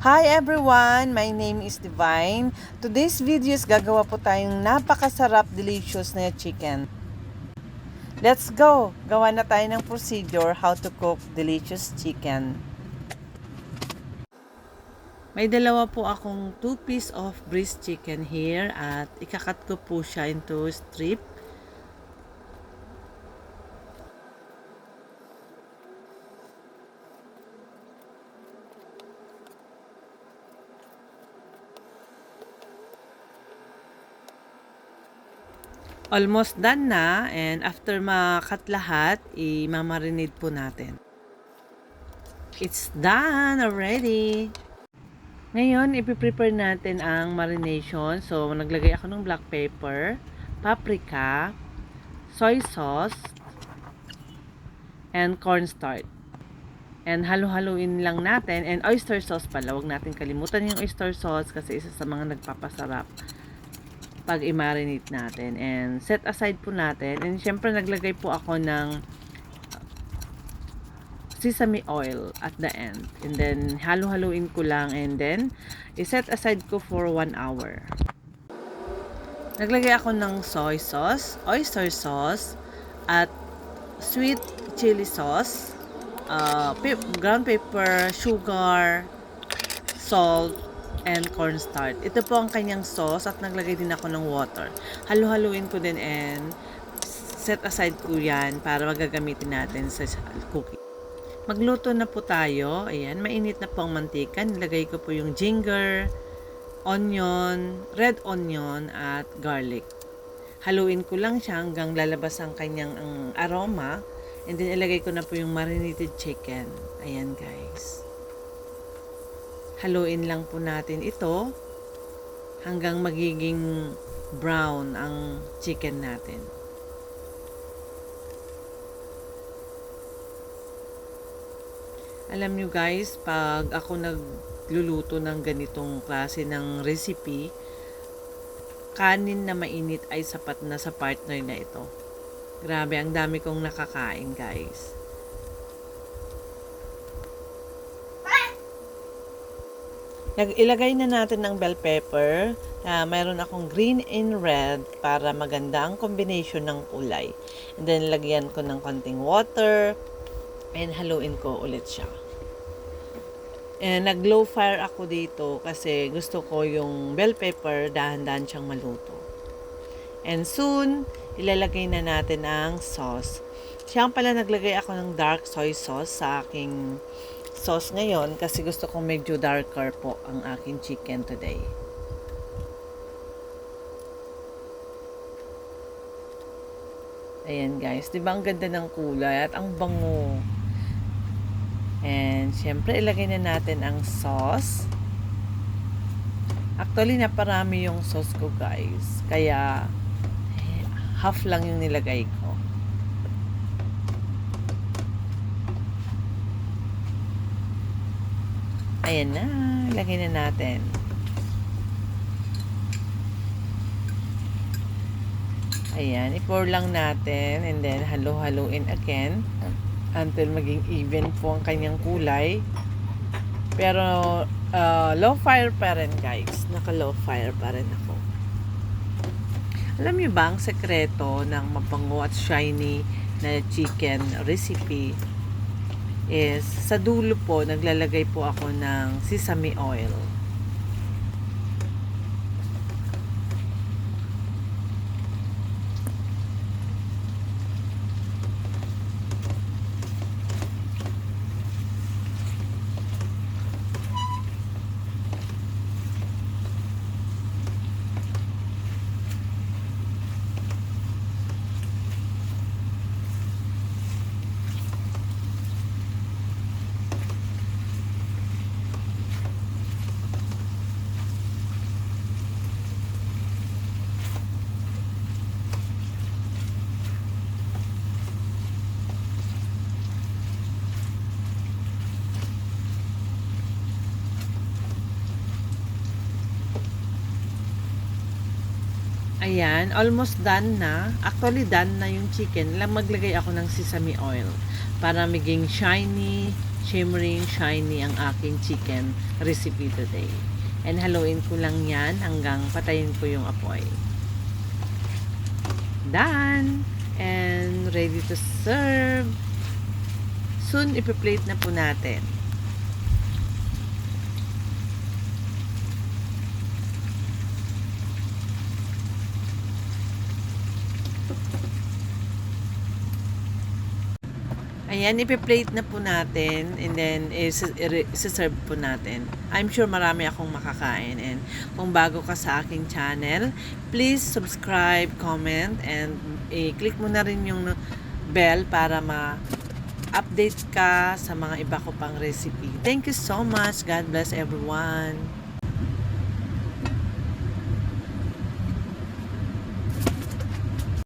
Hi everyone! My name is Divine. Today's video is gagawa po tayong napakasarap, delicious na chicken. Let's go! Gawa na tayo ng procedure how to cook delicious chicken. May dalawa po akong 2 piece of breast chicken here at ikakat ko po siya into strip. Almost done na, and after makat lahat, i-marinate po natin. It's done already! Ngayon, ipiprepare natin ang marination. So, naglagay ako ng black pepper, paprika, soy sauce, and cornstarch. And halo-haluin lang natin. And oyster sauce pala. Huwag natin kalimutan yung oyster sauce kasi isa sa mga nagpapasarap pag i-marinate natin. And set aside po natin. And syempre naglagay po ako ng sesame oil at the end. And then halo-haluin ko lang and then i-set aside ko for 1 hour. Naglagay ako ng soy sauce, oyster sauce, at sweet chili sauce, ground pepper, sugar, salt, and cornstarch. Ito po ang kanyang sauce at naglagay din ako ng water. Halo-haluin ko din and set aside ko yan para magagamitin natin sa cooking. Magluto na po tayo. Ayan, mainit na po ang mantika. Nilagay ko po yung ginger, onion, red onion, at garlic. Haluin ko lang siya hanggang lalabas ang kanyang aroma. And then, ilagay ko na po yung marinated chicken. Ayan, guys. Haluin lang po natin ito hanggang magiging brown ang chicken natin. Alam nyo guys, pag ako nagluluto ng ganitong klase ng recipe, kanin na mainit ay sapat na sa partner na ito. Grabe, ang dami kong nakakain guys. Ilagay na natin ng bell pepper. Mayroon akong green and red para maganda ang combination ng kulay. And then, lagyan ko ng konting water and haluin ko ulit siya. And nag-low fire ako dito kasi gusto ko yung bell pepper dahan-dahan siyang maluto. And soon, ilalagay na natin ang sauce. Siya pala naglagay ako ng dark soy sauce sa aking sauce ngayon kasi gusto kong medyo darker po ang aking chicken today. Ayan guys, di ba ang ganda ng kulay at ang bango. And syempre ilagay na natin ang sauce. Actually naparami yung sauce ko guys, kaya half lang yung nilagay ko. Ayan na, ilagay na natin. Ayan, i-pour lang natin and then halo-haluin again until maging even po ang kanyang kulay. Pero low fire pa rin guys, naka-low fire pa rin ako. Alam niyo ba ang sekreto ng mabango at shiny na chicken recipe is sa dulo po naglalagay po ako ng sesame oil. Ayan, almost done na. Actually, done na yung chicken. Lang maglagay ako ng sesame oil para maging shiny shimmering, shiny ang aking chicken recipe today. And haluin ko lang yan hanggang patayin ko yung apoy. Done! And ready to serve. Soon, ipiplate na po natin. Ayan, ipi-plate na po natin and then isi-serve po natin. I'm sure marami akong makakain, and kung bago ka sa aking channel, please subscribe, comment, and click mo na rin yung bell para ma-update ka sa mga iba ko pang recipe. Thank you so much. God bless everyone.